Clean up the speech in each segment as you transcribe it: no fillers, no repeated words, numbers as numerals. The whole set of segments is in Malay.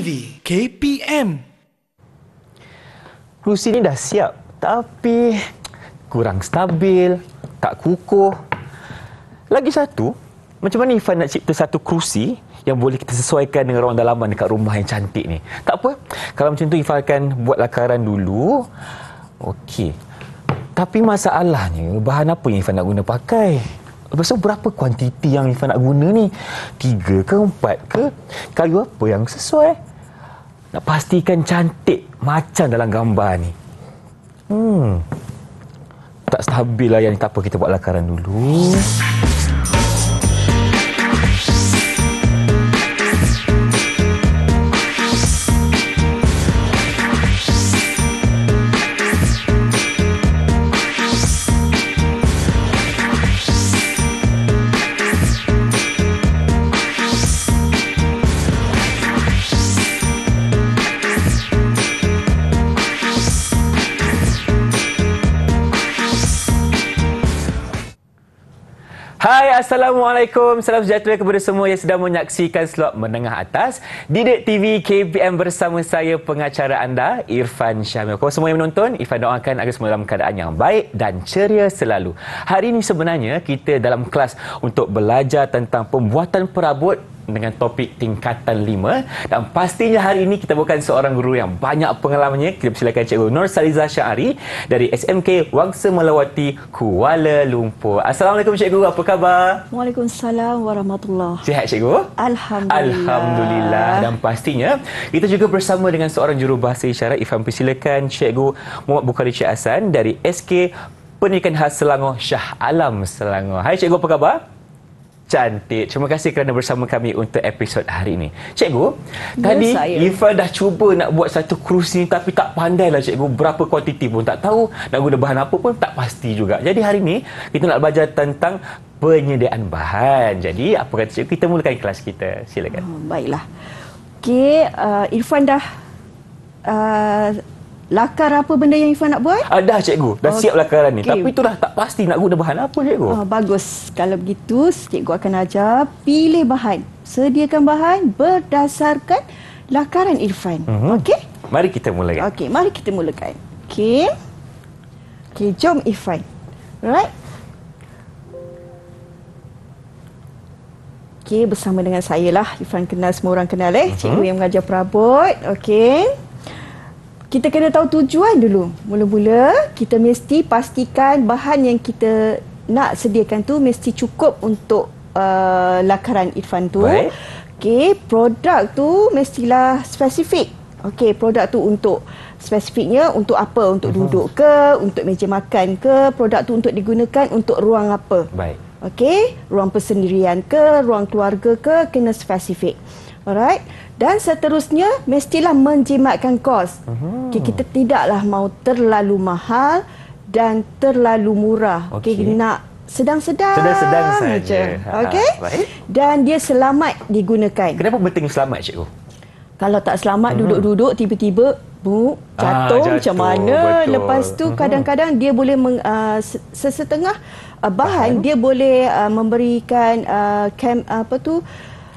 TV KPM. Kerusi ni dah siap, tapi kurang stabil, tak kukuh. Lagi satu, macam mana Ifan nak cipta satu kerusi yang boleh kita sesuaikan dengan ruang dalaman dekat rumah yang cantik ni? Tak apa, kalau macam tu Ifan akan buat lakaran dulu. Okey. Tapi masalahnya, bahan apa yang Ifan nak guna pakai? Lepas tu berapa kuantiti yang Ifan nak guna ni? 3 ke 4 ke? Kayu apa yang sesuai? Nak pastikan cantik macam dalam gambar ni. Tak stabil lah yang ni. Tak apa, kita buat lakaran dulu. Hai, Assalamualaikum. Salam sejahtera kepada semua yang sedang menyaksikan slot menengah atas Didik TV KPM bersama saya, pengacara anda, Irfan Syamil. Kepada semua yang menonton, Irfan doakan agar semua dalam keadaan yang baik dan ceria selalu. Hari ini sebenarnya kita dalam kelas untuk belajar tentang pembuatan perabot dengan topik tingkatan 5, dan pastinya hari ini kita bukan seorang guru yang banyak pengalamannya. Kita persilakan Cikgu Nur Saliza Syahari dari SMK Wangsa Melawati, Kuala Lumpur. Assalamualaikum Cikgu, apa khabar? Waalaikumsalam warahmatullahi. Sihat Cikgu? Alhamdulillah. Alhamdulillah. Dan pastinya kita juga bersama dengan seorang jurubahasa isyarat. Ifan persilakan Cikgu Muhammad Bukhari Cik Hasan dari SK Pendidikan Khas Selangor, Shah Alam, Selangor. Hai Cikgu, apa khabar? Cantik. Terima kasih kerana bersama kami untuk episod hari ini. Cikgu, tadi Ifan dah cuba nak buat satu kerusi tapi tak pandai lah Cikgu. Berapa kuantiti pun tak tahu. Nak guna bahan apa pun tak pasti juga. Jadi hari ini kita nak belajar tentang penyediaan bahan. Jadi apa kata Cikgu, kita mulakan kelas kita. Silakan. Baiklah. Okey, Irfan dah lakar apa benda yang Irfan nak buat? Dah Cikgu, dah siap lakaran ni. Tapi itulah tak pasti nak guna bahan apa Cikgu. Bagus. Kalau begitu, Cikgu akan ajar pilih bahan. Sediakan bahan berdasarkan lakaran Irfan. Okey? Mari kita mulakan. Okey, mari kita mulakan. Okey. Okey, jom Irfan. Alright? Okey, bersama dengan saya lah. Irfan kenal, semua orang kenal Cikgu yang mengajar perabot. Okey. Kita kena tahu tujuan dulu. Mula-mula kita mesti pastikan bahan yang kita nak sediakan tu mesti cukup untuk lakaran Irfan tu. Okey, produk tu mestilah spesifik. Okey, produk tu untuk spesifiknya untuk apa? Untuk duduk ke, untuk meja makan ke, produk tu untuk digunakan untuk ruang apa? Baik. Okey, ruang persendirian ke, ruang keluarga ke, kena spesifik. Alright. Dan seterusnya mestilah menjimatkan kos. Okay, kita tidaklah mau terlalu mahal dan terlalu murah. Okay, nak sedang-sedang saja. Okey. Dan dia selamat digunakan. Kenapa penting selamat Cikgu? Kalau tak selamat duduk-duduk tiba-tiba jatuh macam mana? Betul. Lepas tu kadang-kadang dia boleh sesetengah bahan dia boleh memberikan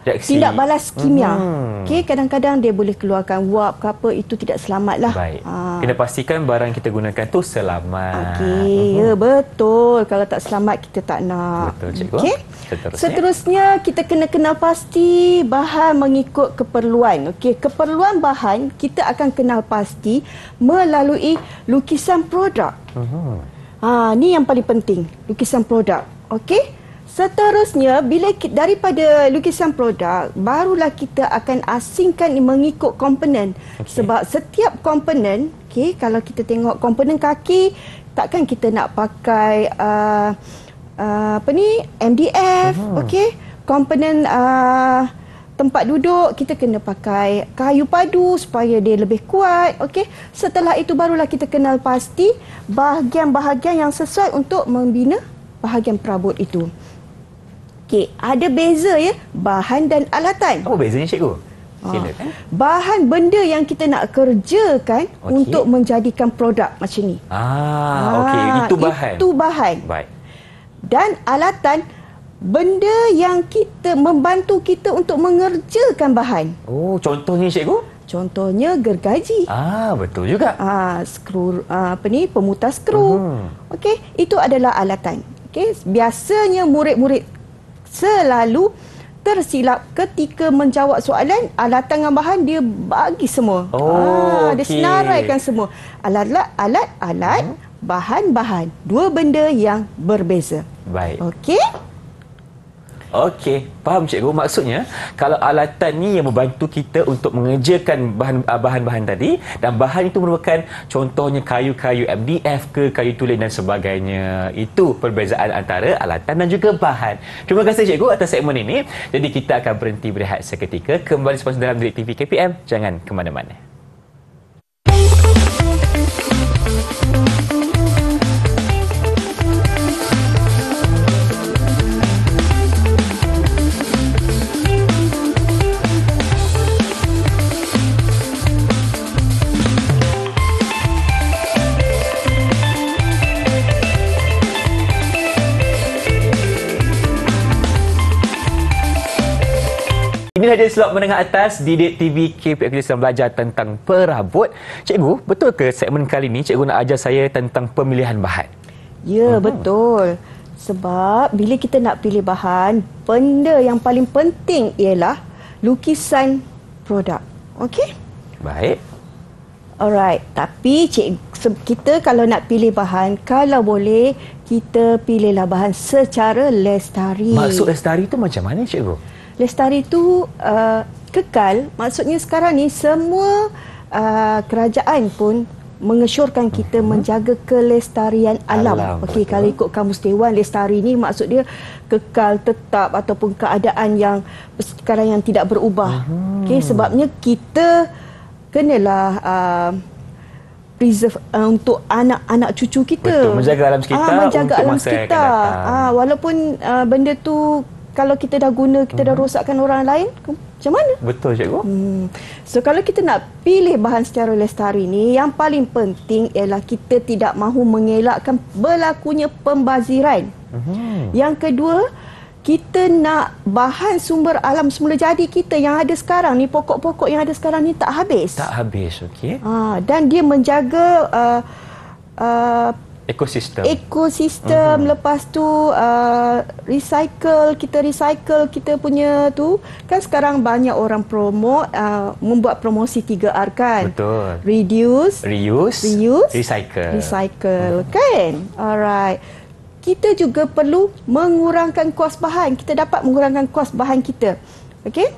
tindak balas kimia. Okey, kadang-kadang dia boleh keluarkan wap ke apa, itu tidak selamatlah. Baik. Kena pastikan barang kita gunakan tu selamat. Okey, ya betul. Kalau tak selamat kita tak nak. Betul Cikgu. Okey. Seterusnya kita kena kenal pasti bahan mengikut keperluan. Okey, keperluan bahan kita akan kenal pasti melalui lukisan produk. Ni yang paling penting, lukisan produk. Okey. Seterusnya, bila daripada lukisan produk, barulah kita akan asingkan mengikut komponen. Sebab setiap komponen, kalau kita tengok komponen kaki, takkan kita nak pakai MDF, komponen tempat duduk, kita kena pakai kayu padu supaya dia lebih kuat. Setelah itu barulah kita kenal pasti bahagian-bahagian yang sesuai untuk membina bahagian perabot itu. Okey, ada beza ya, bahan dan alatan. Apa bezanya Cikgu? Silakan. Bahan benda yang kita nak kerjakan untuk menjadikan produk macam ni. Okey, itu bahan. Itu bahan. Baik. Dan alatan benda yang kita membantu kita untuk mengerjakan bahan. Oh, contohnya cikgu? Contohnya gergaji. Betul juga. Skru pemutar skru. Okey, itu adalah alatan. Okey, biasanya murid-murid selalu tersilap ketika menjawab soalan. Alatan dengan bahan dia bagi semua. Dia senaraikan semua. Alat, bahan-bahan. Dua benda yang berbeza. Baik. Okey? Okey, faham cikgu. Maksudnya, kalau alatan ni yang membantu kita untuk mengerjakan bahan-bahan tadi, dan bahan itu merupakan contohnya kayu-kayu MDF ke kayu tulen dan sebagainya. Itu perbezaan antara alatan dan juga bahan. Terima kasih cikgu atas segmen ini. Jadi kita akan berhenti berehat seketika. Kembali selepas dalam Didik TV KPM. Jangan ke mana-mana. Ini saja slot menengah atas Didik TV KPM. Kita sedang belajar tentang perabot. Cikgu, betul ke segmen kali ini cikgu nak ajar saya tentang pemilihan bahan? Ya, betul. Sebab bila kita nak pilih bahan, benda yang paling penting ialah lukisan produk. Okey? Baik. Alright, tapi kita kalau nak pilih bahan, kalau boleh kita pilihlah bahan secara lestari. Maksud lestari itu macam mana cikgu? Lestari itu kekal. Maksudnya sekarang ni semua kerajaan pun mengesyorkan kita menjaga kelestarian alam. Okey, kalau ikut Kamus Dewan, lestari ni maksud dia kekal, tetap ataupun keadaan yang sekarang yang tidak berubah. Okey, sebabnya kita kenalah preserve untuk anak-anak cucu kita. Betul, menjaga alam sekitar menjaga untuk alam masa sekitar. akan datang. Walaupun benda tu kalau kita dah guna, kita dah rosakkan orang lain, macam mana? Betul cikgu. So kalau kita nak pilih bahan secara lestari ni, yang paling penting ialah kita tidak mahu mengelakkan berlakunya pembaziran. Yang kedua, kita nak bahan sumber alam semula jadi kita yang ada sekarang ni, pokok-pokok yang ada sekarang ni tak habis. Tak habis, okey. Dan dia menjaga ekosistem. Lepas tu recycle kita punya tu kan. Sekarang banyak orang membuat promosi 3R kan. Betul. Reduce, recycle kan. Alright, kita juga perlu mengurangkan kos bahan. Kita dapat mengurangkan kos bahan kita. Okey,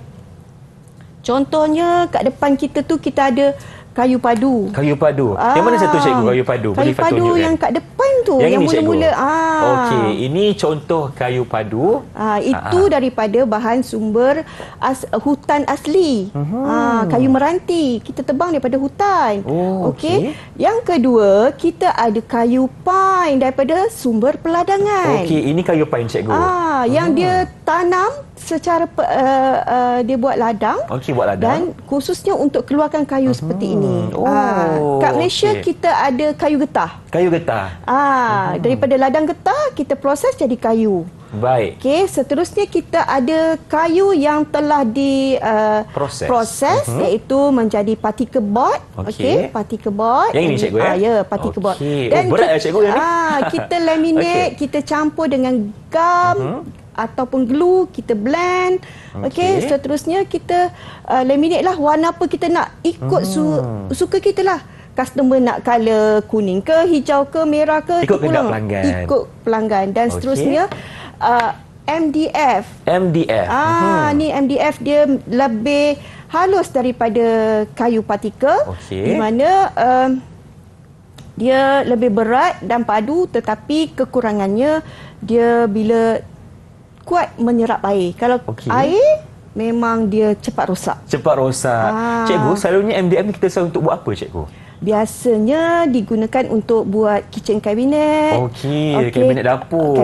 contohnya kat depan kita tu kita ada kayu padu. Kayu padu. Yang mana satu cikgu kayu padu? Kayu padu yang kat depan tu, yang mula-mula. Okey, ini contoh kayu padu. Itu daripada bahan sumber hutan asli. Kayu meranti, kita tebang daripada hutan. Okey. Yang kedua, kita ada kayu pine daripada sumber peladangan. Okey, ini kayu pine cikgu. Yang dia tanam secara dia buat ladang. Okey, buat ladang. Dan khususnya untuk keluarkan kayu seperti ini. Kat Malaysia kita ada kayu getah. Kayu getah. Daripada ladang getah kita proses jadi kayu. Baik. Okey, seterusnya kita ada kayu yang telah proses iaitu menjadi particle board. Okey, particle board. Yang ini cikgu ya? Ya, particle board. Dan berat cikgu yang ni. Kita laminate, kita campur dengan gum ataupun glue, kita blend. Okey, seterusnya kita laminate lah warna apa kita nak, ikut suka kita lah. Customer nak color kuning ke, hijau ke, merah ke, ikut kehendak pelanggan. Ikut pelanggan. Dan seterusnya MDF. Ni MDF dia lebih halus daripada kayu partikel. Di mana dia lebih berat dan padu, tetapi kekurangannya dia bila kuat menyerap air. Kalau air, memang dia cepat rosak. Cikgu, selalunya MDF ni kita selalu untuk buat apa cikgu? Biasanya digunakan untuk buat kitchen cabinet. Kabinet dapur.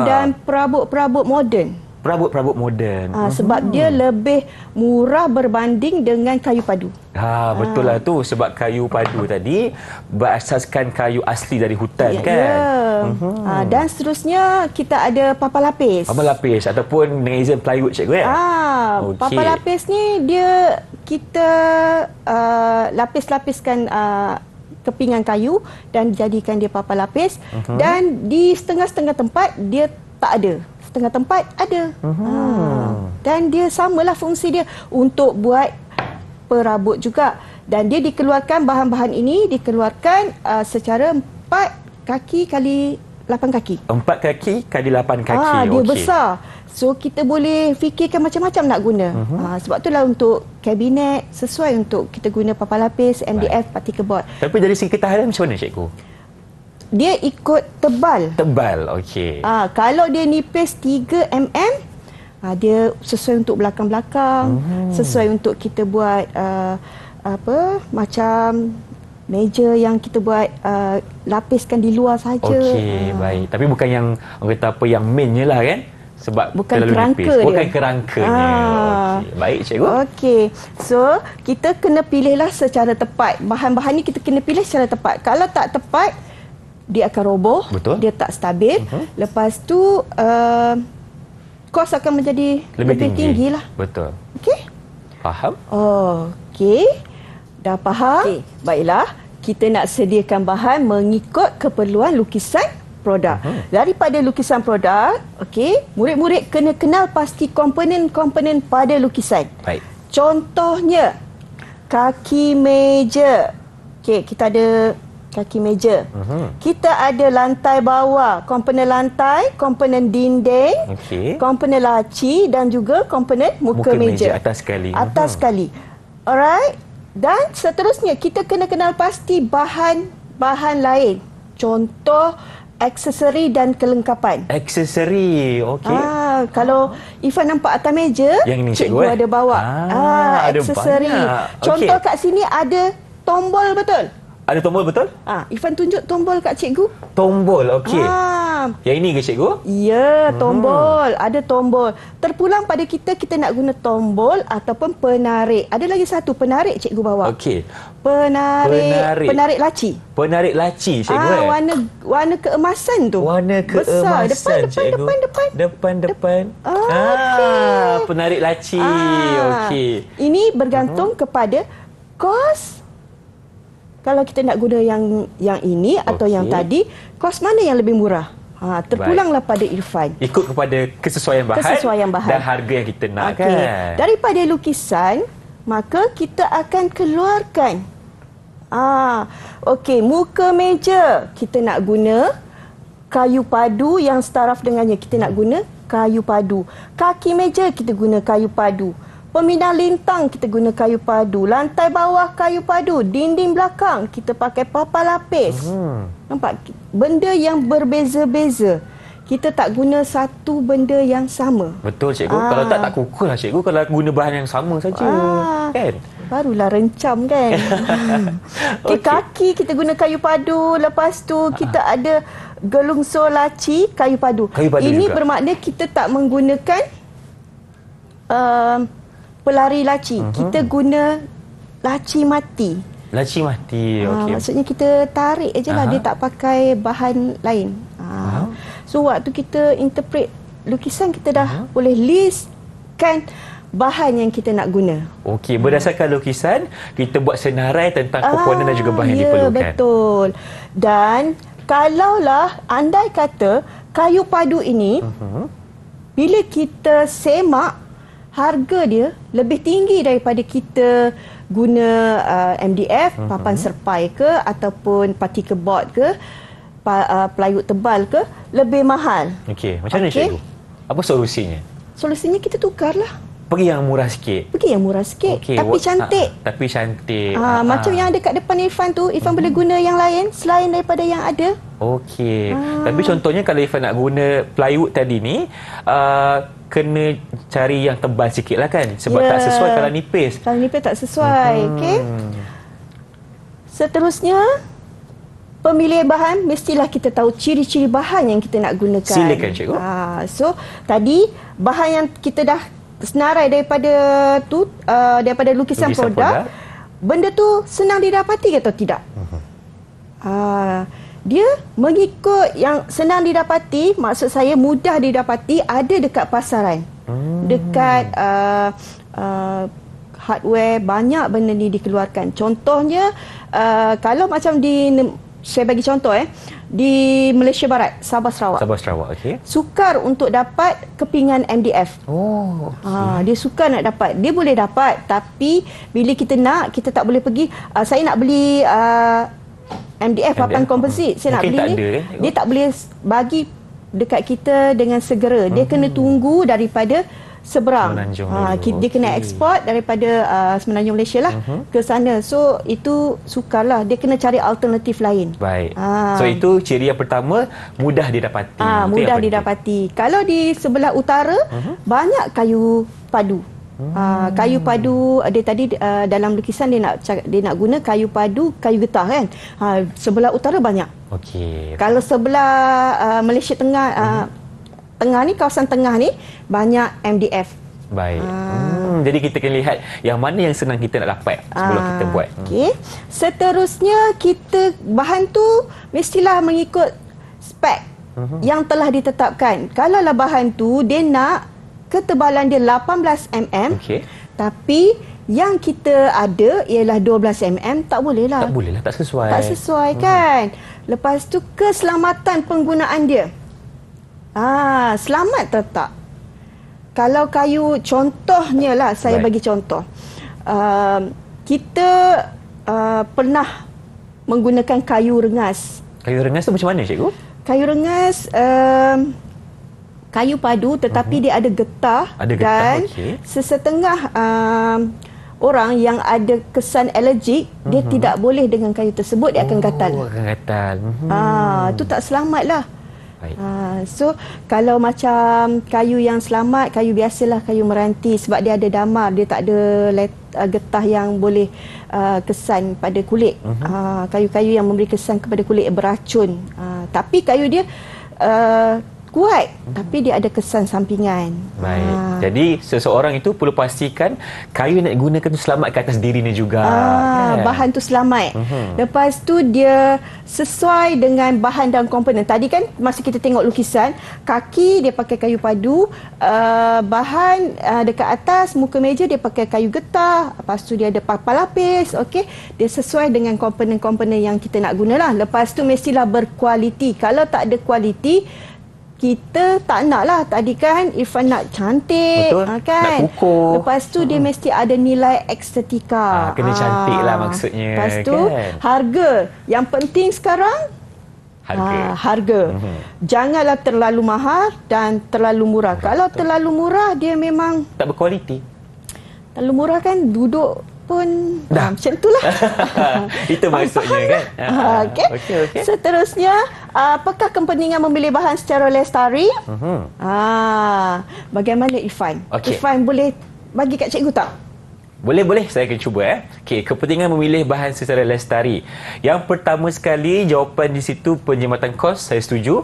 Dan perabot-perabot moden. Sebab dia lebih murah berbanding dengan kayu padu. Betul lah tu. Sebab kayu padu tadi berasaskan kayu asli dari hutan kan. Dan seterusnya kita ada papan lapis. Ataupun dengan izin plywood cikgu ya. Papan lapis ni dia kita lapis-lapiskan kepingan kayu dan jadikan dia papan lapis. Dan di setengah-setengah tempat dia tak ada. Setengah tempat ada. Dan dia samalah fungsi dia untuk buat perabot juga. Dan dia dikeluarkan, bahan-bahan ini dikeluarkan secara 4 kaki kali 8 kaki. 4 kaki kali 8 kaki. Dia besar. So kita boleh fikirkan macam-macam nak guna. Sebab itulah untuk kabinet sesuai untuk kita guna papan lapis, MDF, particle board. Tapi dari segi ketahanan macam mana cikgu? Dia ikut tebal. Tebal, okey. Kalau dia nipis 3 mm, dia sesuai untuk belakang-belakang, sesuai untuk kita buat macam meja yang kita buat lapiskan di luar saja. Okey, baik. Tapi bukan yang orang kata apa yang mainnya lah kan? Sebab bukan terlalu kerangka nipis. dia. Bukan kerangkanya. Okey, baik cikgu. Okey. So, kita kena pilihlah secara tepat. Bahan-bahan ni kita kena pilih secara tepat. Kalau tak tepat, dia akan roboh. Betul. Dia tak stabil. Lepas tu kos akan menjadi lebih tinggi lah. Betul. Okey? Faham? Okey. Dah faham? Okay. Baiklah. Kita nak sediakan bahan mengikut keperluan lukisan produk. Daripada lukisan produk, okey, murid-murid kena kenal pasti komponen-komponen pada lukisan. Baik. Contohnya, kaki meja. Okey, kita ada kaki meja. Kita ada lantai bawah, komponen lantai, komponen dinding, komponen laci dan juga komponen muka meja. Atas sekali. Atas sekali. Alright. Dan seterusnya kita kena kenal pasti bahan-bahan lain. Contoh aksesori dan kelengkapan. Aksesori, okey. Kalau Ifan nampak atas meja, yang ini cikgu ada bawa. Ada aksesori. banyak. Contoh kat sini ada tombol, betul? Ada tombol betul? Ifan tunjuk tombol kat cikgu. Tombol, okey. Yang ini ke cikgu? Ya, tombol. Ada tombol. Terpulang pada kita nak guna tombol ataupun penarik. Ada lagi satu penarik cikgu bawa. Okey. Penarik laci. Penarik laci cikgu. Warna keemasan tu. Warna keemasan. Besar. Depan. Penarik laci. Okey. Ini bergantung kepada kos. Kalau kita nak guna yang ini atau yang tadi, kos mana yang lebih murah? Terpulanglah pada Irfan. Ikut kepada kesesuaian bahan dan harga yang kita nak, kan? Daripada lukisan, maka kita akan keluarkan. Okey, muka meja kita nak guna kayu padu yang setaraf dengannya. Kita nak guna kayu padu. Kaki meja kita guna kayu padu. Pemindah lintang kita guna kayu padu. Lantai bawah kayu padu. Dinding belakang kita pakai papan lapis. Nampak? Benda yang berbeza-beza. Kita tak guna satu benda yang sama. Betul cikgu. Kalau tak kukuh lah cikgu kalau guna bahan yang sama saja. Kan? Barulah rencam, kan? Okay, kaki kita guna kayu padu. Lepas tu kita ada gelungsur laci kayu padu. Ini juga bermakna kita tak menggunakan pelari laci. Kita guna laci mati. Laci mati, okey. Maksudnya kita tarik je lah, dia tak pakai bahan lain. So waktu kita interpret lukisan, kita dah boleh listkan bahan yang kita nak guna. Okey, berdasarkan lukisan, kita buat senarai tentang komponen dan juga bahan yang diperlukan. Betul. Dan kalaulah andai kata kayu padu ini, bila kita semak, harga dia lebih tinggi daripada kita guna MDF, papan serpai ke ataupun particle board ke, plywood tebal ke, lebih mahal. Okey, macam mana cikgu? Apa solusinya? Solusinya kita tukarlah. Pergi yang murah sikit. Tapi cantik. Tapi cantik. Macam yang ada kat depan Irfan tu, Irfan boleh guna yang lain selain daripada yang ada. Okey. Tapi contohnya kalau Irfan nak guna plywood tadi ni, kena cari yang tebal sikit lah, kan? Sebab tak sesuai kalau nipis. Kalau nipis tak sesuai. Okey. Seterusnya, pemilihan bahan, mestilah kita tahu ciri-ciri bahan yang kita nak gunakan. Silakan cikgu. So, tadi bahan yang kita dah senarai daripada daripada lukisan produk, benda tu senang didapati atau tidak? Dia mengikut yang senang didapati, maksud saya mudah didapati, ada dekat pasaran. Dekat hardware, banyak benda ni dikeluarkan. Contohnya, kalau macam saya bagi contoh di Malaysia Barat, Sabah Sarawak. Sabah Sarawak, okey. Sukar untuk dapat kepingan MDF. Oh, okey. Dia sukar nak dapat. Dia boleh dapat, tapi bila kita nak, kita tak boleh pergi. Saya nak beli MDF papan komposit. Saya nak Mungkin beli tak ni. ada, Dia tak boleh bagi dekat kita dengan segera. Dia kena tunggu daripada seberang. Dia kena eksport daripada Semenanjung Malaysia lah ke sana. So itu sukarlah. Dia kena cari alternatif lain. Baik. So itu ciri yang pertama, mudah didapati. Mudah didapati. Kalau di sebelah utara banyak kayu padu. Kayu padu, dia tadi dalam lukisan dia nak guna kayu padu, kayu getah kan. Sebelah utara banyak. Okey. Kalau sebelah Malaysia Tengah, tengah ni, kawasan tengah ni banyak MDF. Baik. Jadi kita kena lihat yang mana yang senang kita nak dapat sebelum kita buat. Okey. Seterusnya bahan tu mestilah mengikut spek yang telah ditetapkan. Kalau lah bahan tu dia nak ketebalan dia 18 mm, tapi yang kita ada ialah 12 mm, tak boleh lah. Tak boleh lah, tak sesuai. Tak sesuai kan. Lepas tu keselamatan penggunaan dia. Selamat atau tak? Kalau kayu, contohnya lah, saya bagi contoh. Kita pernah menggunakan kayu rengas. Kayu rengas tu macam mana, cikgu? Kayu rengas, kayu padu tetapi dia ada getah. Dan sesetengah orang yang ada kesan alergik, dia tidak boleh dengan kayu tersebut, dia akan gatal. Akan gatal. Itu tak selamat lah. So kalau macam kayu yang selamat, kayu biasalah, kayu meranti, sebab dia ada damar, dia tak ada getah yang boleh kesan pada kulit. Kayu-kayu yang memberi kesan kepada kulit beracun. Tapi kayu dia kuat, tapi dia ada kesan sampingan. Baik. Jadi seseorang itu perlu pastikan kayu yang nak gunakan tu selamat ke atas dirinya juga. Kan? Bahan tu selamat. Lepas tu dia sesuai dengan bahan dan komponen. Tadi kan masa kita tengok lukisan, kaki dia pakai kayu padu, bahan dekat atas muka meja dia pakai kayu getah, lepas tu dia ada papan lapis. Okey, dia sesuai dengan komponen-komponen yang kita nak gunalah. Lepas tu mestilah berkualiti. Kalau tak ada kualiti, kita tak nak lah. Tadi kan Irfan nak cantik, kan? Nak kukuh. Lepas tu dia mesti ada nilai estetika. Kena cantik lah maksudnya. Lepas tu kan? harga. Yang penting sekarang harga. Janganlah terlalu mahal dan terlalu murah. Kalau terlalu murah, dia memang tak berkualiti. Terlalu murah kan duduk pun macam itulah. Itu maksudnya kan. Okey. Seterusnya, apakah kepentingan memilih bahan secara lestari? Bagaimana Irfan? Irfan boleh bagi kat cikgu tak? Boleh, saya akan cuba. Okey, kepentingan memilih bahan secara lestari. Yang pertama sekali, jawapan di situ penjimatan kos, saya setuju.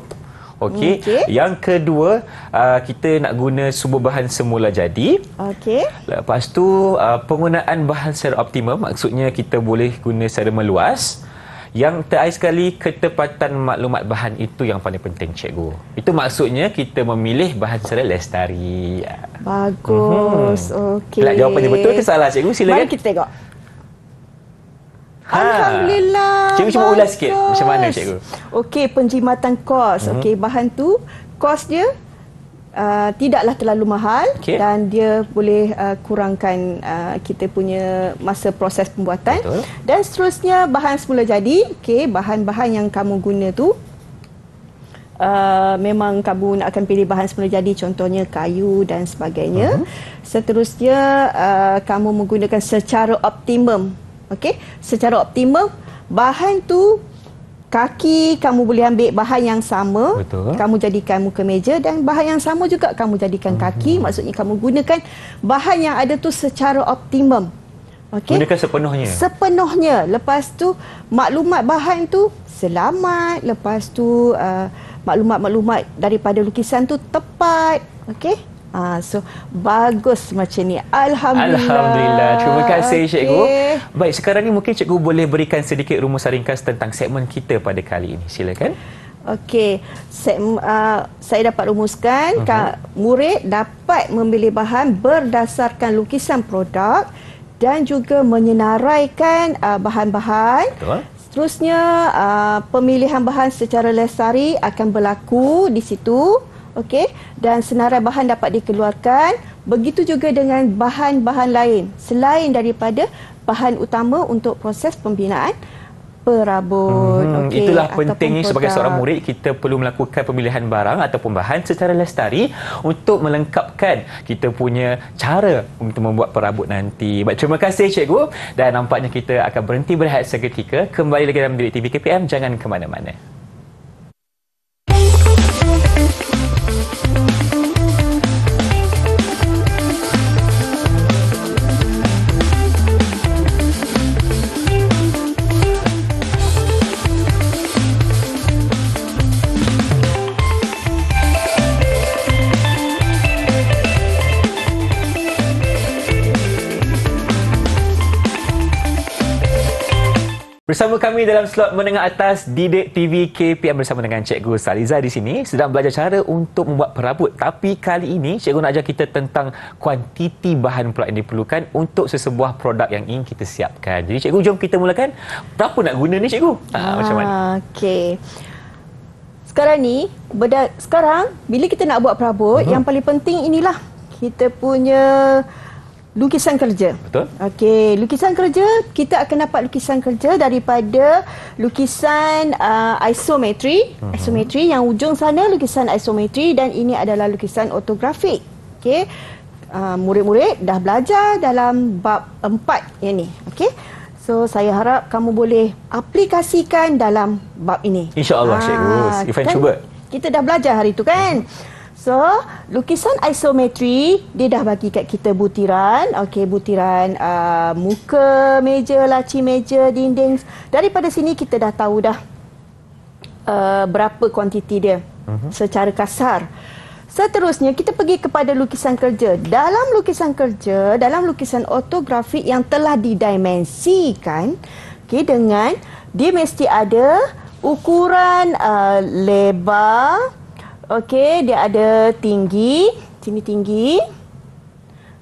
Okey. Yang kedua, kita nak guna sumber bahan semula jadi. Lepas tu, penggunaan bahan secara optimum, maksudnya kita boleh guna secara meluas. Yang terakhir sekali, ketepatan maklumat bahan itu yang paling penting, cikgu. Itu maksudnya kita memilih bahan secara lestari. Bagus. Okey. Jawapannya betul ke salah, cikgu? Silakan. Mari kita tengok. Alhamdulillah. Cikgu cuma ulas sikit macam mana, cikgu? Okey, penjimatan kos. Okey, bahan tu kos dia tidaklah terlalu mahal dan dia boleh kurangkan kita punya masa proses pembuatan. Dan seterusnya bahan semula jadi. Okey, bahan-bahan yang kamu guna tu memang kamu nak akan pilih bahan semula jadi, contohnya kayu dan sebagainya. Seterusnya kamu menggunakan secara optimum. Okey, secara optimum bahan tu, kaki kamu boleh ambil bahan yang sama, kamu jadikan muka meja, dan bahan yang sama juga kamu jadikan kaki. Maksudnya kamu gunakan bahan yang ada tu secara optimum. Okey, gunakan sepenuhnya. Sepenuhnya. Lepas tu maklumat bahan tu selamat. Lepas tu maklumat-maklumat daripada lukisan tu tepat. Okey. So bagus macam ni. Alhamdulillah. Terima kasih, cikgu. Baik, sekarang ni mungkin cikgu boleh berikan sedikit rumusan ringkas tentang segmen kita pada kali ini. Silakan. Okey, saya dapat rumuskan murid dapat memilih bahan berdasarkan lukisan produk dan juga menyenaraikan bahan-bahan. Betul. Seterusnya, pemilihan bahan secara lestari akan berlaku di situ. Okey, dan senarai bahan dapat dikeluarkan. Begitu juga dengan bahan-bahan lain selain daripada bahan utama untuk proses pembinaan perabot. Okey, itulah pentingnya sebagai produk. seorang murid, kita perlu melakukan pemilihan barang ataupun bahan secara lestari untuk melengkapkan kita punya cara untuk membuat perabot nanti. Baik, terima kasih cikgu, dan nampaknya kita akan berhenti berehat seketika. Kembali lagi dalam Didik TV KPM, jangan ke mana-mana. Bersama kami dalam slot menengah atas Didik TV KPM bersama dengan Cikgu Saliza di sini sedang belajar cara untuk membuat perabot. Tapi kali ini Cikgu nak ajar kita tentang kuantiti bahan pula yang diperlukan untuk sesebuah produk yang ingin kita siapkan. Jadi Cikgu, jom kita mulakan. Berapa nak guna ni Cikgu? Macam mana? Okey. Sekarang bila kita nak buat perabot, yang paling penting inilah kita punya lukisan kerja. Betul. Okey, lukisan kerja, kita akan dapat lukisan kerja daripada lukisan isometri. Isometri yang ujung sana lukisan isometri, dan ini adalah lukisan ortografik. Okey. Murid-murid dah belajar dalam bab 4 yang ni. Okey. So saya harap kamu boleh aplikasikan dalam bab ini. InsyaAllah Cikgu. Ifan kan cuba. Kita dah belajar hari tu kan. So, lukisan isometri, dia dah bagi kat kita butiran. Okey, butiran muka meja, laci meja, dinding. Daripada sini kita dah tahu dah berapa kuantiti dia secara kasar. Seterusnya, kita pergi kepada lukisan kerja. Dalam lukisan kerja, dalam lukisan ortografik yang telah didimensikan, okay, dengan dia mesti ada ukuran lebar. Okey, dia ada tinggi, sini tinggi,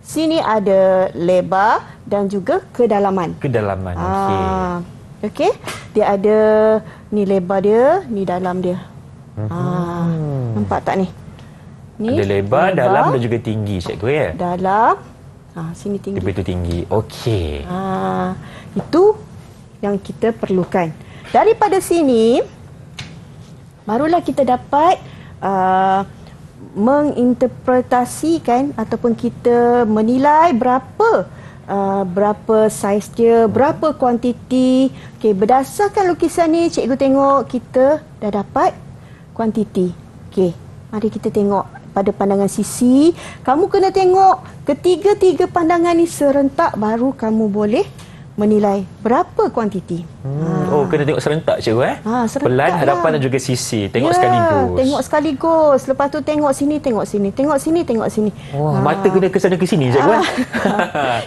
sini ada lebar dan juga kedalaman. Kedalaman, okey. Okey, dia ada ni lebar dia, ni dalam dia. Nampak tak ni? Ni ada lebar, dalam dan juga tinggi Cikgu ya. Dalam, sini tinggi. Begitu tinggi. Okey. Itu yang kita perlukan. Daripada sini barulah kita dapat menginterpretasikan ataupun kita menilai berapa saiz dia, berapa kuantiti. Okey, berdasarkan lukisan ni cikgu tengok kita dah dapat kuantiti. Okey, mari kita tengok pada pandangan sisi. Kamu kena tengok ketiga-tiga pandangan ni serentak, baru kamu boleh menilai berapa kuantiti. Oh, kena tengok serentak Cikgu serentak pelan, hadapan lah. dan juga sisi. Tengok sekaligus. Tengok sekaligus. Lepas tu tengok sini, tengok sini. Tengok sini, tengok sini. Wah, mata kena ke sana ke sini Cikgu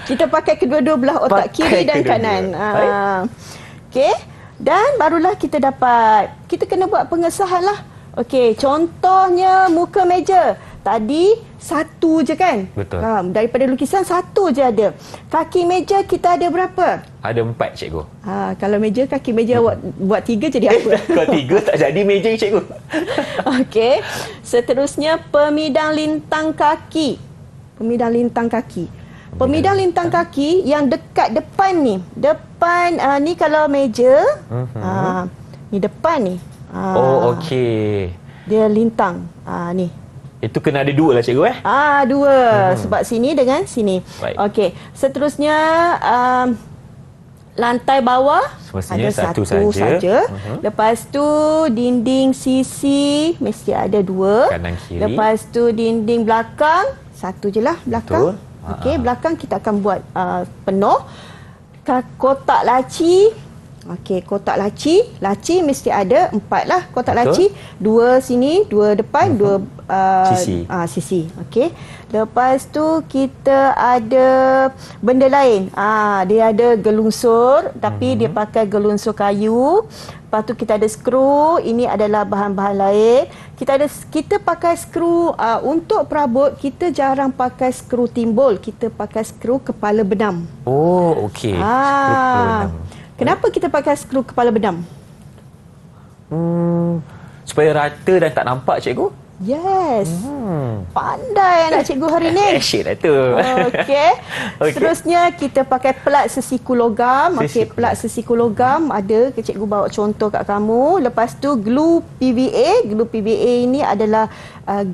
Kita pakai kedua-dua belah otak, kiri dan kanan. Okey. Dan barulah kita dapat. Kita kena buat pengesahan lah. Okey, contohnya muka meja. Tadi satu je kan? Betul. Daripada lukisan satu je ada. Kaki meja kita ada berapa? Ada 4 Cikgu. Kalau meja, kaki meja buat 3 jadi apa? Kalau 3 tak jadi meja Cikgu. Okey. Seterusnya pemidang lintang kaki. Pemidang lintang kaki. Pemidang lintang kaki yang dekat depan ni. Depan ni kalau meja. Ni depan ni. Oh, okey. Dia lintang. Ni. Itu kena ada 2 lah Cikgu 2. Sebab sini dengan sini. Baik. Okey. Seterusnya lantai bawah semestinya ada satu saja. Lepas tu dinding sisi mesti ada 2. Kanan kiri. Lepas tu dinding belakang satu je lah belakang. Betul. Okey, belakang kita akan buat penuh. Kotak laci Okey, kotak laci. Laci mesti ada 4 lah kotak Betul. laci. 2 sini, 2 depan, 2 Sisi. sisi. Okey. Lepas tu kita ada benda lain. Dia ada gelunsur tapi dia pakai gelunsur kayu. Lepas tu kita ada skru. Ini adalah bahan-bahan lain. Kita pakai skru untuk perabot. Kita jarang pakai skru timbul. Kita pakai skru kepala benam. Oh, okey. Skru kepala benam. Kenapa kita pakai skru kepala benam? Supaya rata dan tak nampak, cikgu. Yes. Pandai anak cikgu hari ni. Asyik lah tu. Okey. Seterusnya kita pakai pelat sesiku logam. Okey, pelat sesiku logam ada, cikgu bawa contoh kat kamu. Lepas tu glue PVA. Glue PVA ini adalah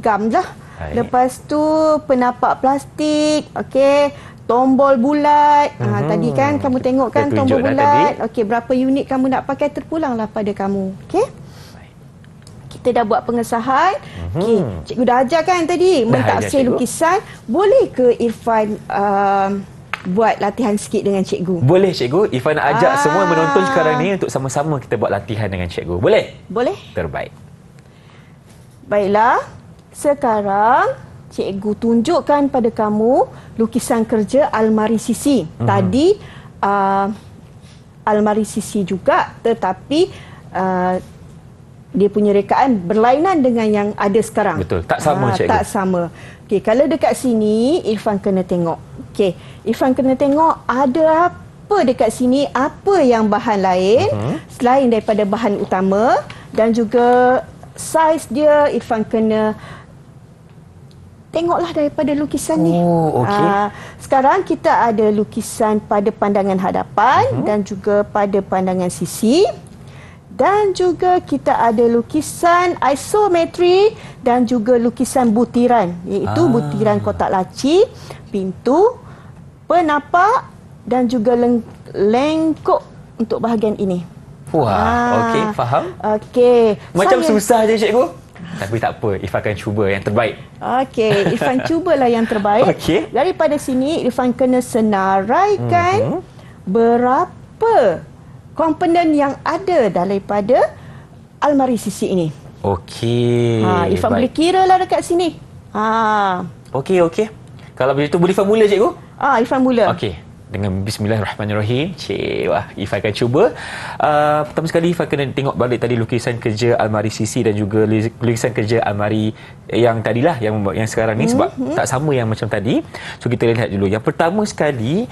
gam lah. Baik. Lepas tu penapak plastik. Okey. Tombol bulat. Tadi kan kamu tengok kan tombol bulat. Okey, berapa unit kamu nak pakai terpulanglah pada kamu. Okey. Kita dah buat pengesahan. Okey, cikgu dah ajar kan tadi mentaksir lukisan. Boleh ke Irfan buat latihan sikit dengan cikgu? Boleh, cikgu. Irfan nak ajak semua menonton sekarang ni untuk sama-sama kita buat latihan dengan cikgu. Boleh? Boleh. Terbaik. Baiklah. Sekarang cikgu tunjukkan pada kamu lukisan kerja almari sisi. Tadi almari sisi juga, tetapi dia punya rekaan berlainan dengan yang ada sekarang. Betul. Tak sama, cikgu. Tak sama. Okey, kalau dekat sini Irfan kena tengok. Okey, Irfan kena tengok ada apa dekat sini, apa yang bahan lain selain daripada bahan utama, dan juga saiz dia Irfan kena tengoklah daripada lukisan ni. Oh, okey. Sekarang kita ada lukisan pada pandangan hadapan dan juga pada pandangan sisi. Dan juga kita ada lukisan isometri dan juga lukisan butiran, iaitu butiran kotak laci, pintu, penapak dan juga lengkok untuk bahagian ini. Wah, okey, faham. Okey. Macam susah je, cikgu. Tapi tak apa, Irfan akan cuba yang terbaik. Okey, Irfan cubalah yang terbaik. Okey. Daripada sini, Irfan kena senaraikan berapa komponen yang ada daripada almari sisi ini. Okey. Irfan boleh kira lah dekat sini. Okey, okey. Kalau begitu, boleh Irfan mula, cikgu? Irfan mula. Okey. Dengan bismillahirrahmanirrahim. Wah, Irfan akan cuba. Pertama sekali, Irfan kena tengok balik tadi lukisan kerja almari sisi dan juga lukisan kerja almari yang tadilah, yang sekarang ni, sebab tak sama yang macam tadi. So, kita lihat dulu. Yang pertama sekali,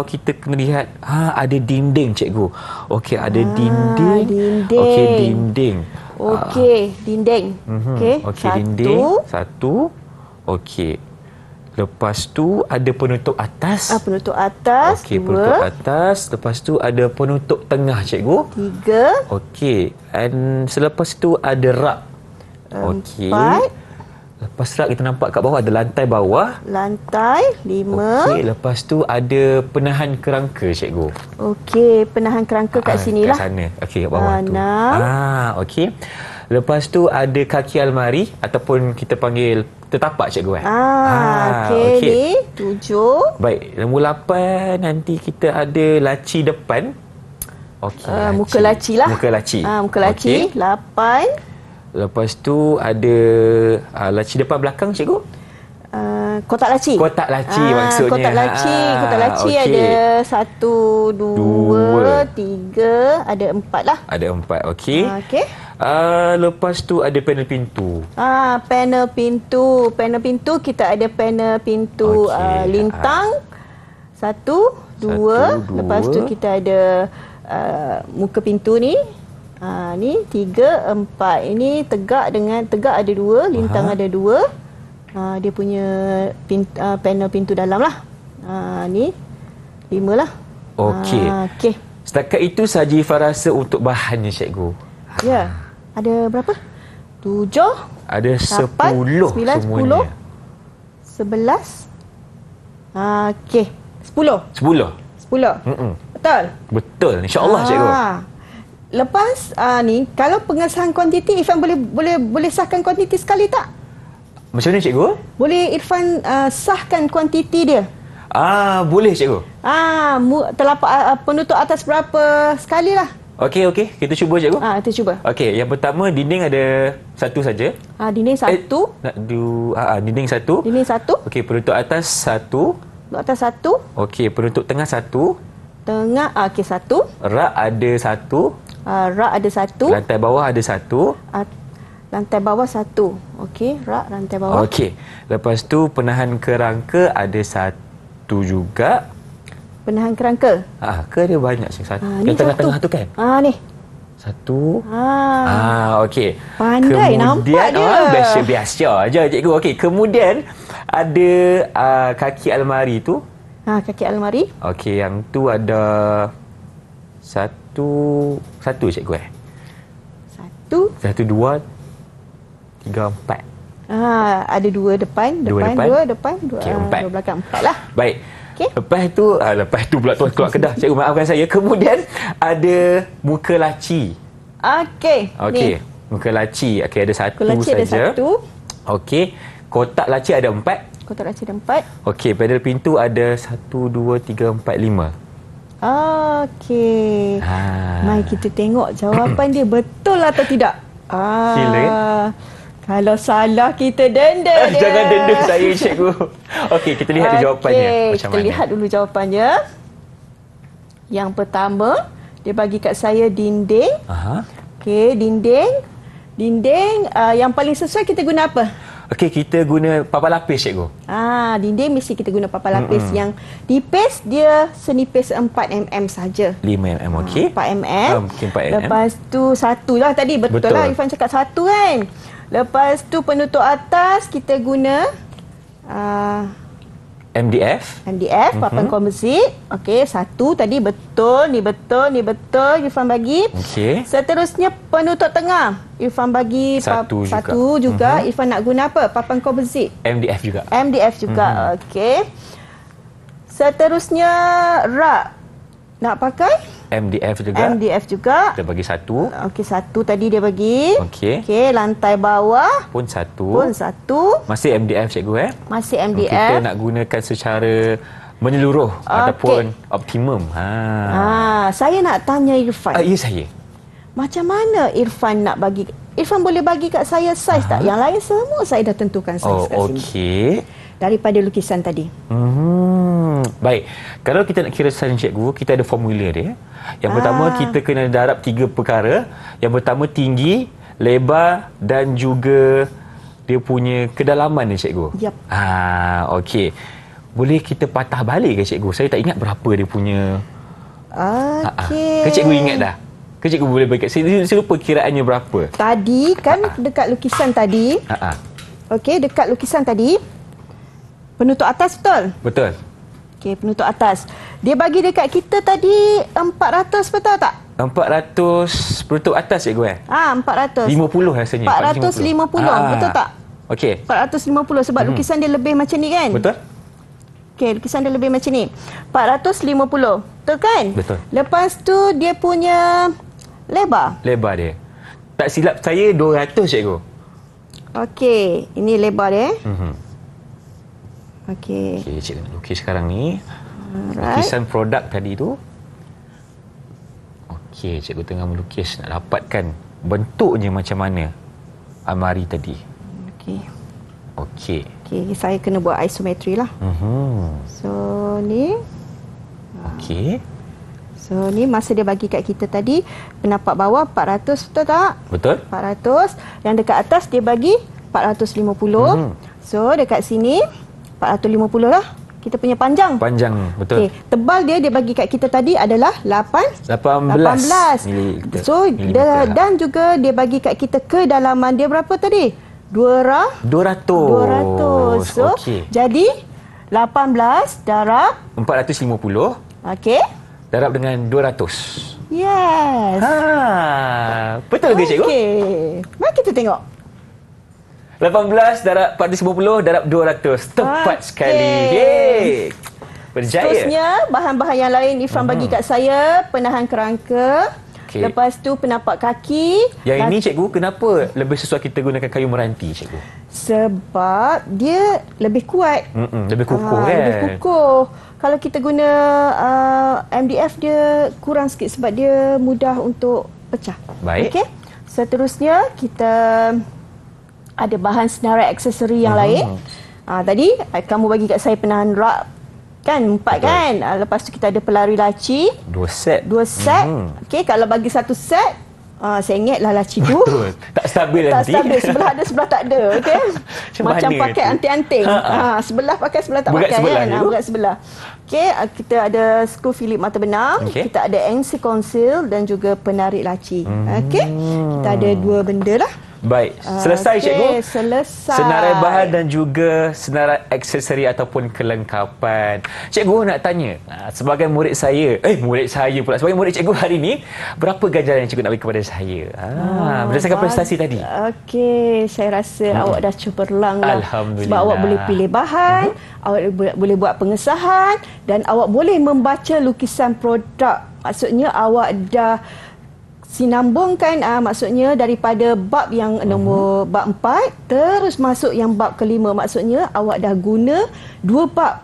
kita kena lihat, ada dinding, cikgu. Okey, ada dinding. Okey, dinding. Okey, dinding. Okey, dinding. Satu. Okey. Lepas tu ada penutup atas. Penutup atas. Okey, 2. penutup atas. Lepas tu ada penutup tengah, cikgu. 3. Okey. And selepas tu ada rak. Okey. 4. Lepas rak kita nampak kat bawah ada lantai bawah. Lantai. 5. Okey. Lepas tu ada penahan kerangka, cikgu. Okey, penahan kerangka kat sinilah. Kat sana. Okey, kat bawah tu. 6. Okey. Lepas tu ada kaki almari ataupun kita panggil tetapak, cikgu. Okey, ni 7. Baik, nombor 8 nanti kita ada laci depan. Okey. Muka laci lah. Muka laci. Muka laci. 8. Lepas tu ada laci depan belakang, cikgu. Kotak laci. Kotak laci maksudnya. Kotak laci. Kotak laci ada 1, 2, 3, ada 4 lah. Ada 4, okey. Okey. Lepas tu ada panel pintu. Panel pintu. Panel pintu kita ada panel pintu lintang. 1, 2. Lepas tu kita ada muka pintu ni. Ni 3, 4. Ini tegak ada 2, lintang ada 2. Dia punya panel pintu dalam lah. Ni 5 lah. Okey. Okey. Setakat itu sahaja Ifah rasa untuk bahannya, cikgu. Ya. Ada berapa? 7. Ada 10 9, semuanya. 10. 11. Okey. 10. 10. Betul? Betul. InsyaAllah, cikgu. Lepas ni, kalau pengesahan kuantiti, Irfan boleh sahkan kuantiti sekali tak? Macam mana, cikgu? Boleh Irfan sahkan kuantiti dia? Boleh cikgu. Telapak penutup atas berapa sekali lah. Okey, kita cuba cikgu. Kita cuba. Okey, yang pertama dinding ada satu saja. Dinding satu. Dinding satu. Dinding satu. Okey, penutup atas satu. Penutup atas satu. Okey, penutup tengah satu. Tengah, okey satu. Rak ada satu. Rak ada satu. Lantai bawah ada satu. Lantai bawah satu. Okey, rak lantai bawah. Okey. Lepas tu penahan kerangka ada satu juga. Penahan kerangka. Ke ada banyak sih satu. Ni Yang tengah-tengah tu kan? Ni. Satu. Okey. Pandai nampak dia. Biasa aja cikgu. Okey, kemudian ada kaki almari tu. Kaki almari. Okey, yang tu ada satu cikgu Satu, dua, tiga, empat. Ada dua depan. Dua depan. Okey, empat. Dua belakang. Empat lah. Baik. Okay. Lepas tu pula keluar kedah. Cikgu maafkan saya. Kemudian ada muka laci. Okey. Muka laci. Okey, ada satu saja. Muka laci ada satu. Okey. Kotak laci ada empat. Okey, pedal pintu ada 1, 2, 3, 4, 5. Okey. Mari kita tengok jawapan dia betul atau tidak. Sila. Kalau salah kita denda dia. Jangan denda saya cikgu. Okey, kita lihat jawapannya macam mana. Kita lihat dulu jawapannya. Yang pertama, dia bagi kat saya dinding. Okey, dinding. Yang paling sesuai kita guna apa? Okey, kita guna papan lapis cikgu. Dinding mesti kita guna papan lapis. Yang nipis dia senipis 4 mm saja. 5 mm, okey. 4 mm. Mungkin 4 mm. Lepas tu satu lah tadi. Betul lah Irfan cakap satu kan. Lepas tu penutup atas kita guna MDF, papan komposit. Okey, satu tadi betul, ni betul Irfan bagi. Okey. Seterusnya penutup tengah. Irfan bagi satu juga. Irfan nak guna apa? Papan komposit. MDF juga. Okey. Seterusnya rak. Nak pakai MDF juga. Kita bagi satu. Okey, satu tadi dia bagi. Okey. Lantai bawah pun satu. Masih MDF cikgu Masih MDF. Kita nak gunakan secara menyeluruh ataupun optimum. Saya nak tanya Irfan. Ya, saya. Macam mana Irfan nak bagi? Irfan boleh bagi kat saya saiz tak? Yang lain semua saya dah tentukan saiz kat sini. Okey. Daripada lukisan tadi. Baik. Kalau kita nak kira saiz cikgu, kita ada formula dia. Yang pertama, kita kena darab 3 perkara. Yang pertama, tinggi, lebar dan juga dia punya kedalaman ni cikgu. Yap. Okey. Boleh kita patah balik ke cikgu? Saya tak ingat berapa dia punya. Okey. Ke cikgu ingat dah? Ke cikgu boleh bagi? Saya lupa kiraannya berapa. Tadi kan dekat lukisan tadi. Okey, dekat lukisan tadi. Penutup atas betul? Betul. Okey, penutup atas. Dia bagi dekat kita tadi 400 betul tak? 400 penutup atas cikgu 400. 50 rasanya. 450 betul tak? Okey. 450 sebab lukisan dia lebih macam ni kan? Betul. Okey, lukisan dia lebih macam ni. 450. Betul kan? Betul. Lepas tu dia punya lebar. Lebar dia. Tak silap saya 200 cikgu. Okey, ini lebar dia. Okey. Okey, cikgu nak lukis sekarang ni. Alright. Lukisan produk tadi tu. Okey, cikgu tengah melukis nak dapatkan bentuknya macam mana almari tadi. Okey. Okey, saya kena buat isometri lah. So, ni. Okey. So, ni masa dia bagi kat kita tadi, penapak bawah 400 betul tak? Betul. 400. Yang dekat atas dia bagi 450. So, dekat sini 450 lah. Kita punya panjang. Panjang, betul. Okey, tebal dia bagi kat kita tadi adalah 18. So, dan juga dia bagi kat kita kedalaman dia berapa tadi? 200. So, jadi 18 darab 450. Okey. Darab dengan 200. Yes. Betul ke cikgu? Okey. Mari kita tengok. 18 darab 450 darab 200. Tepat sekali. Yeay. Berjaya. Seterusnya, bahan-bahan yang lain Irfan bagi kat saya. Penahan kerangka. Lepas tu penapak kaki. Yang ini cikgu, kenapa lebih sesuai kita gunakan kayu meranti cikgu? Sebab dia lebih kuat. Lebih kukuh kan? Lebih kukuh. Kalau kita guna MDF, dia kurang sikit sebab dia mudah untuk pecah. Baik. Okey. Seterusnya, kita ada bahan senarai aksesori yang lain. Tadi kamu bagi kat saya penahan rak kan, 4 kan. Lepas tu kita ada pelari laci. 2 set. 2 set. Okey, kalau bagi 1 set, saya ingatlah laci tu. Betul. Tak stabil nanti. Tak stabil. Sebelah ada, sebelah tak ada. Okey. Macam pakai anting-anting. Sebelah pakai, sebelah tak berat pakai sebelah kan. Berat sebelah. Okey, kita ada skru Philip mata benang. Kita ada ansi conceal dan juga penarik laci. Okey. Kita ada 2 benda lah. Baik, selesai cikgu. Selesai. Senarai bahan dan juga senarai aksesori ataupun kelengkapan. Cikgu nak tanya, sebagai murid saya pula, sebagai murid cikgu hari ini, berapa ganjaran yang cikgu nak bagi kepada saya? Berdasarkan prestasi tadi. Okey, saya rasa awak dah cemerlang lah. Alhamdulillah. Sebab awak boleh pilih bahan, awak boleh buat pengesahan dan awak boleh membaca lukisan produk. Maksudnya awak dah sinambungkan maksudnya daripada bab yang nombor bab 4 terus masuk yang bab kelima, maksudnya awak dah guna 2 bab.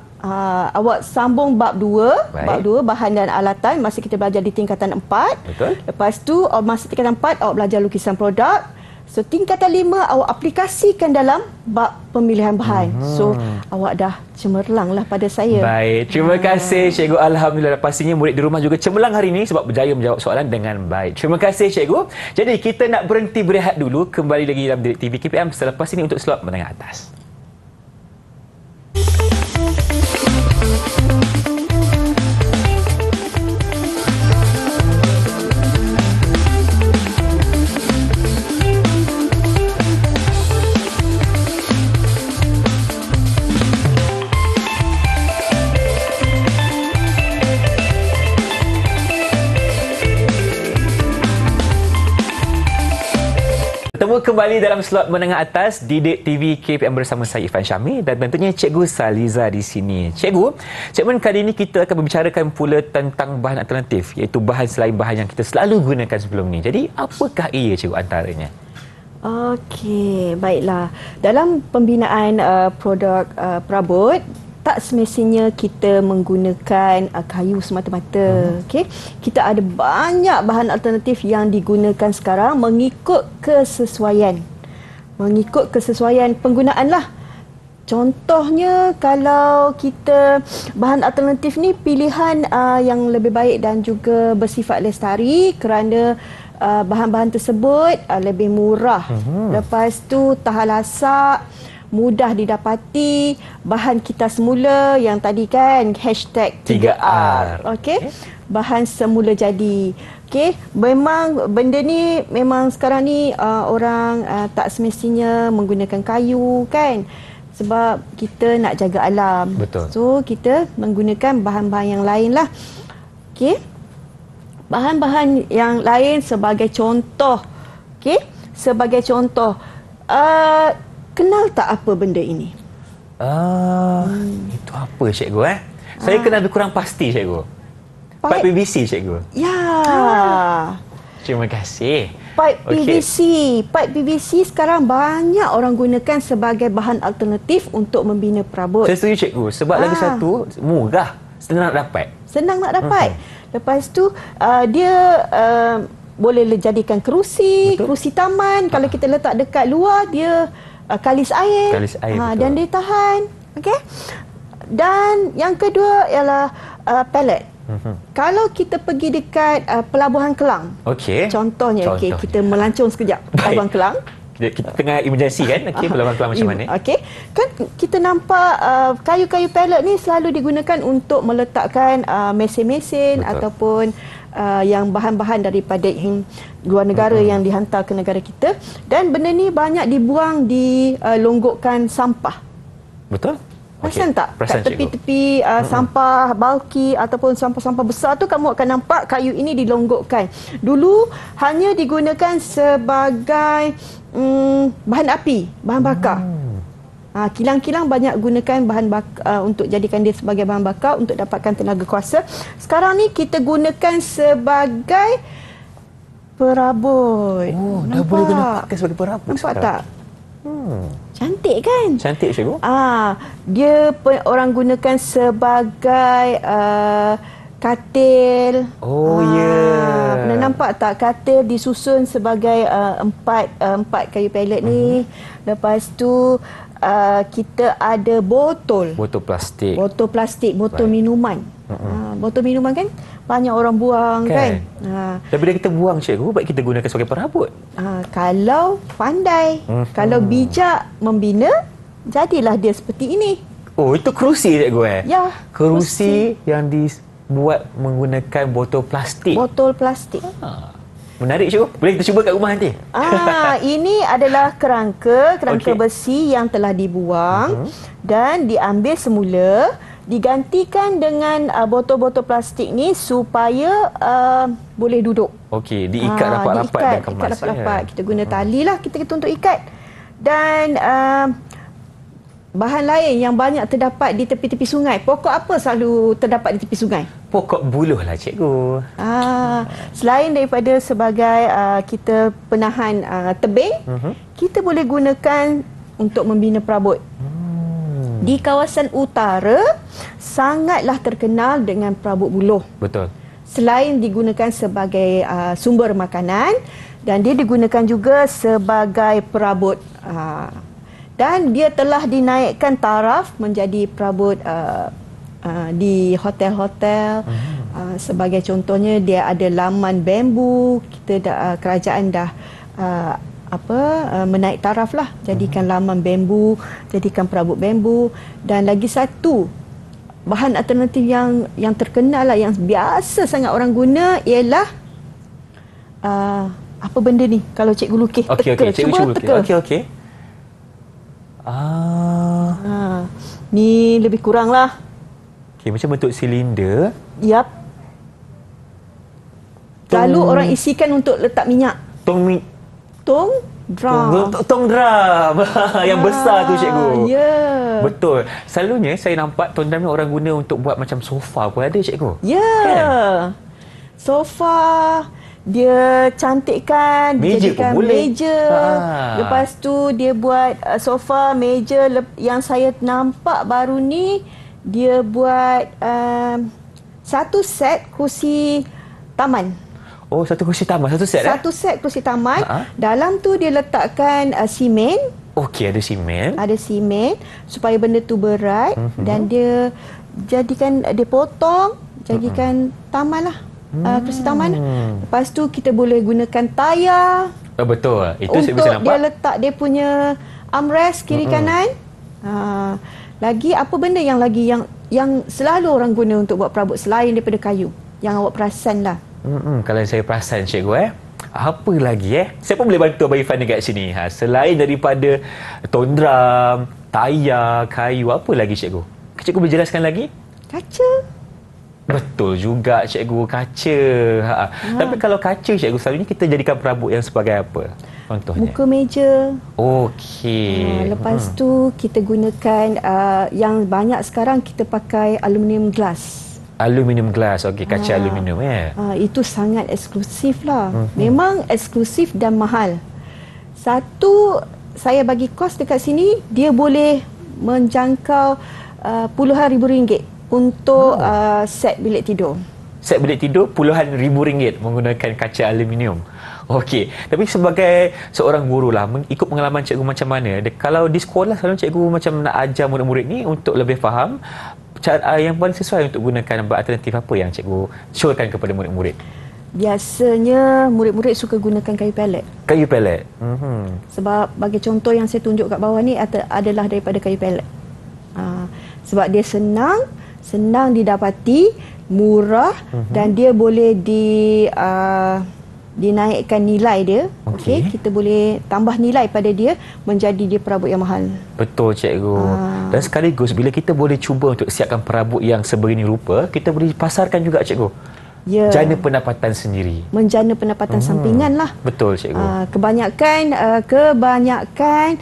Awak sambung bab 2. Baik. Bab 2 bahan dan alatan masa kita belajar di tingkatan 4. Betul. Lepas tu masa tingkatan 4 awak belajar lukisan produk. So tingkatan 5 awak aplikasikan dalam bab pemilihan bahan. So awak dah cemerlang lah pada saya. Baik, terima kasih cikgu. Alhamdulillah, pastinya murid di rumah juga cemerlang hari ini sebab berjaya menjawab soalan dengan baik. Terima kasih cikgu. Jadi kita nak berhenti berehat dulu, kembali lagi dalam Didik TV KPM selepas ini untuk slot menengah atas. Bertemu kembali dalam slot menengah atas Didik TV KPM bersama saya Irfan Syamil dan tentunya Cikgu Saliza di sini. Cikgu, segmen kali ini kita akan membicarakan pula tentang bahan alternatif, iaitu bahan selain bahan yang kita selalu gunakan sebelum ni. Jadi, apakah ia cikgu antaranya? Okey, baiklah. Dalam pembinaan produk perabot, tak semestinya kita menggunakan kayu semata-mata. Okey, kita ada banyak bahan alternatif yang digunakan sekarang mengikut kesesuaian. Mengikut kesesuaian penggunaan lah. Contohnya kalau kita bahan alternatif ni pilihan yang lebih baik dan juga bersifat lestari kerana bahan-bahan tersebut lebih murah. Lepas tu tahan lasak, mudah didapati, bahan kita semula yang tadi kan hashtag 3R. Okey. Bahan semula jadi. Okey, memang benda ni memang sekarang ni orang tak semestinya menggunakan kayu kan. Sebab kita nak jaga alam. Betul. So kita menggunakan bahan-bahan yang lain lah. Okey. Bahan-bahan yang lain sebagai contoh. Okey, sebagai contoh. Kenal tak apa benda ini? Itu apa cikgu Saya kenal lebih kurang pasti cikgu. Pipe PVC cikgu. Ya. Terima kasih. Pipe PVC. Pipe PVC sekarang banyak orang gunakan sebagai bahan alternatif untuk membina perabot. Saya setuju cikgu. Sebab lagi satu, murah. Senang nak dapat. Senang nak dapat. Lepas tu, dia boleh jadikan kerusi, kerusi taman. Kalau kita letak dekat luar, dia kalis air. Kalis air, betul. Dan dia tahan. Okey. Dan yang kedua ialah pallet. Kalau kita pergi dekat Pelabuhan Kelang. Contohnya. Okey, kita melancong sekejap. Pelabuhan Kelang. Kita tengah emergency kan? Okey, Pelabuhan Kelang macam mana? Okey. Kan kita nampak kayu-kayu pallet ni selalu digunakan untuk meletakkan mesin-mesin ataupun yang bahan-bahan daripada luar negara yang dihantar ke negara kita, dan benda ni banyak dibuang di longgokan sampah. Betul? Perasan tak? Kat tepi-tepi sampah bulky ataupun sampah-sampah besar tu kamu akan nampak kayu ini dilonggokkan. Dulu hanya digunakan sebagai bahan api, bahan bakar. Kilang-kilang banyak gunakan bahan bakar untuk jadikan dia sebagai bahan bakar untuk dapatkan tenaga kuasa. Sekarang ni kita gunakan sebagai perabot. Dah boleh guna pakai sebagai perabot. Nampak tak? Cantik kan? Cantik, cikgu. Dia orang gunakan sebagai katil. Oh, ya. Pernah nampak tak katil disusun sebagai empat kayu pallet ni. Lepas tu kita ada botol. Botol plastik. Botol minuman. Botol minuman kan banyak orang buang kan? Dan bila kita buang, cikgu, baik kita gunakan sebagai perabot. Kalau pandai, kalau bijak membina, jadilah dia seperti ini. Oh, itu kerusi, cikgu. Ya. Kerusi yang dibuat menggunakan botol plastik. Botol plastik. Menarik, cikgu. Boleh kita cuba kat rumah nanti? Ini adalah kerangka besi yang telah dibuang dan diambil semula, digantikan dengan botol-botol plastik ni supaya boleh duduk. Okey, diikat rapat-rapat dan kemas. Ikat rapat-rapat. Kita guna tali lah kita untuk ikat. Dan bahan lain yang banyak terdapat di tepi-tepi sungai. Pokok apa selalu terdapat di tepi sungai? Pokok buluh lah, cikgu. Selain daripada sebagai kita penahan tebing, kita boleh gunakan untuk membina perabot. Di kawasan utara, sangatlah terkenal dengan perabot buluh. Betul. Selain digunakan sebagai sumber makanan, dan dia digunakan juga sebagai perabot. Dan dia telah dinaikkan taraf menjadi perabot di hotel-hotel. Sebagai contohnya, dia ada laman bambu. Kerajaan dah menaik taraf lah, jadikan laman bambu, jadikan perabot bambu. Dan lagi satu bahan alternatif yang terkenal lah, yang biasa sangat orang guna ialah apa benda ni kalau cikgu lukis? Okey, cikgu cuba lukis. Okey. Ni lebih kurang lah. Okey, macam bentuk silinder. Yap. Lalu orang isikan untuk letak minyak. Tong drum. Yang besar tu, cikgu. Ya. Betul. Selalunya saya nampak tong drum ni orang guna untuk buat macam sofa pun ada, cikgu. Ya. Kan? Sofa dia cantikkan, dijadikan meja. Lepas tu dia buat sofa, meja. Yang saya nampak baru ni dia buat satu set kursi taman. Oh, satu kursi taman, satu set. Satu set kursi taman. Dalam tu dia letakkan simen. Okey, ada simen. Ada simen supaya benda tu berat. Dan dia jadikan, dia potong, jadikan taman lah. Kursi taman. Lepas tu kita boleh gunakan tayar. Betul. Itu saya untuk bisa nampak. Dia letak dia punya armrest kiri kanan. Lagi apa benda yang lagi yang selalu orang guna untuk buat perabot selain daripada kayu? Yang awak perasan lah. Kalau saya perasan, cikgu, apa lagi saya pun boleh bantu Abang Irfan dekat sini. Selain daripada tong drum, tayar, kayu, apa lagi, cikgu? Cikgu boleh jelaskan lagi? Kaca. Betul juga, cikgu, kaca. Tapi kalau kaca, cikgu, selalunya kita jadikan perabot yang sebagai apa? Contohnya? Muka meja. Okey. Lepas tu kita gunakan yang banyak sekarang kita pakai aluminium glass. Aluminium glass, okey, kaca aluminium itu sangat eksklusif lah. Memang eksklusif dan mahal. Satu, saya bagi kos dekat sini, dia boleh menjangkau puluhan ribu ringgit untuk set bilik tidur. Set bilik tidur puluhan ribu ringgit menggunakan kaca aluminium. Okey, tapi sebagai seorang guru lah, ikut pengalaman cikgu macam mana? Kalau di sekolah selalu cikgu macam nak ajar murid-murid ni untuk lebih faham, cara yang paling sesuai untuk gunakan alternatif apa yang cikgu syorkan kepada murid-murid? Biasanya murid-murid suka gunakan kayu pallet. Kayu pallet. Sebab bagi contoh yang saya tunjuk kat bawah ni adalah daripada kayu pallet. Sebab dia senang didapati, murah dan dia boleh dinaikkan nilai dia. Okey, kita boleh tambah nilai pada dia menjadi dia perabot yang mahal. Betul, cikgu. Dan sekaligus bila kita boleh cuba untuk siapkan perabot yang sebegini rupa, kita boleh pasarkan juga, cikgu. Ya. Jana pendapatan sendiri. Menjana pendapatan sampingan lah. Betul, cikgu. Kebanyakan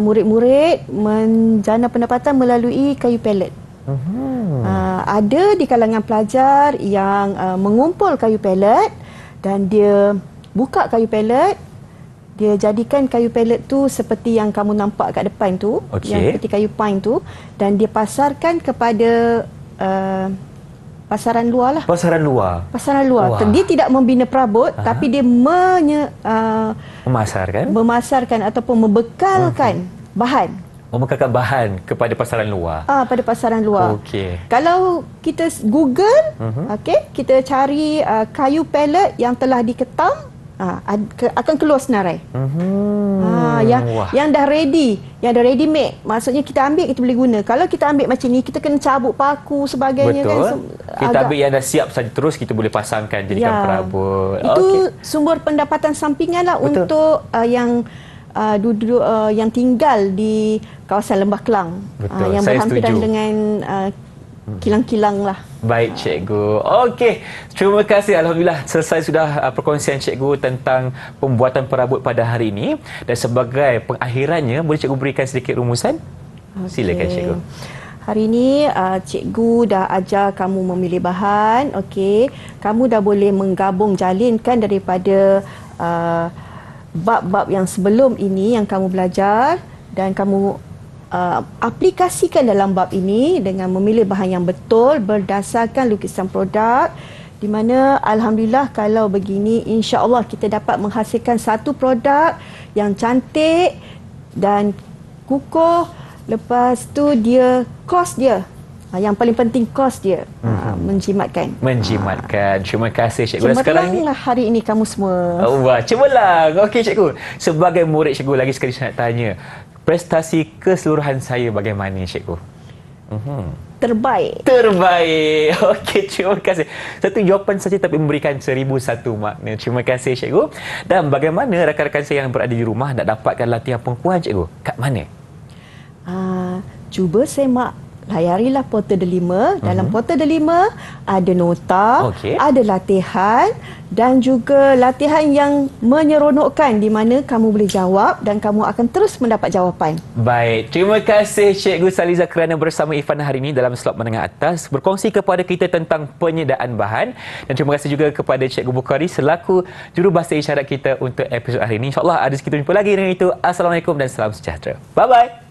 murid-murid menjana pendapatan melalui kayu pallet. Ada di kalangan pelajar yang mengumpul kayu pallet dan dia buka kayu pallet, Dia jadikan kayu pelet tu seperti yang kamu nampak kat depan tu, yang seperti kayu pine tu, dan dia pasarkan kepada pasaran luar lah. Pasaran luar. Pasaran luar. Dia tidak membina perabot, tapi dia memasarkan ataupun membekalkan bahan. Membekalkan bahan kepada pasaran luar. Pada pasaran luar. Okey. Kalau kita Google, kita cari kayu pelet yang telah diketam, akan keluar senarai. Yang dah ready, yang dah ready made. Maksudnya kita ambil, kita boleh guna. Kalau kita ambil macam ni, kita kena cabut paku sebagainya. Betul. Kan. Kita ambil yang dah siap saja, terus kita boleh pasangkan jadikan perabot. Itu sumber pendapatan sampingan lah. Betul. Untuk yang yang tinggal di kawasan Lembah Kelang. Betul. Yang berhampiran dengan kilang-kilang lah. Baik, Cikgu. Okey, terima kasih. Alhamdulillah selesai sudah perkongsian Cikgu tentang pembuatan perabot pada hari ini. Dan sebagai pengakhirannya, boleh Cikgu berikan sedikit rumusan? Silakan, Cikgu. Hari ini Cikgu dah ajar kamu memilih bahan. Okey, kamu dah boleh menggabung jalinkan daripada bab-bab yang sebelum ini yang kamu belajar, dan kamu aplikasikan dalam bab ini dengan memilih bahan yang betul berdasarkan lukisan produk, di mana alhamdulillah kalau begini insya-Allah kita dapat menghasilkan satu produk yang cantik dan kukuh. Lepas tu dia kos dia, yang paling penting kos dia menjimatkan. Terima kasih, Cikgu. Cemerlanglah hari ini kamu semua. Wah, cemerlang. Okey, Cikgu. Sebagai murid Cikgu, lagi sekali saya nak tanya, prestasi keseluruhan saya bagaimana, Cikgu? Terbaik. Okey, terima kasih. Satu jawapan saja tapi memberikan 1001 makna. Terima kasih, Cikgu. Dan bagaimana rakan-rakan saya yang berada di rumah nak dapatkan latihan pengukuhan, Cikgu? Kat mana? Cuba semak, layarilah Portal Delima. Dalam Portal Delima ada nota, ada latihan dan juga latihan yang menyeronokkan, di mana kamu boleh jawab dan kamu akan terus mendapat jawapan. Baik, terima kasih Cikgu Saliza kerana bersama Ifan hari ini dalam slot menengah atas berkongsi kepada kita tentang penyediaan bahan, dan terima kasih juga kepada Cikgu Bukhari selaku jurubahasa isyarat kita untuk episod hari ini. InsyaAllah ada kita jumpa lagi. Dengan itu, Assalamualaikum dan salam sejahtera. Bye-bye.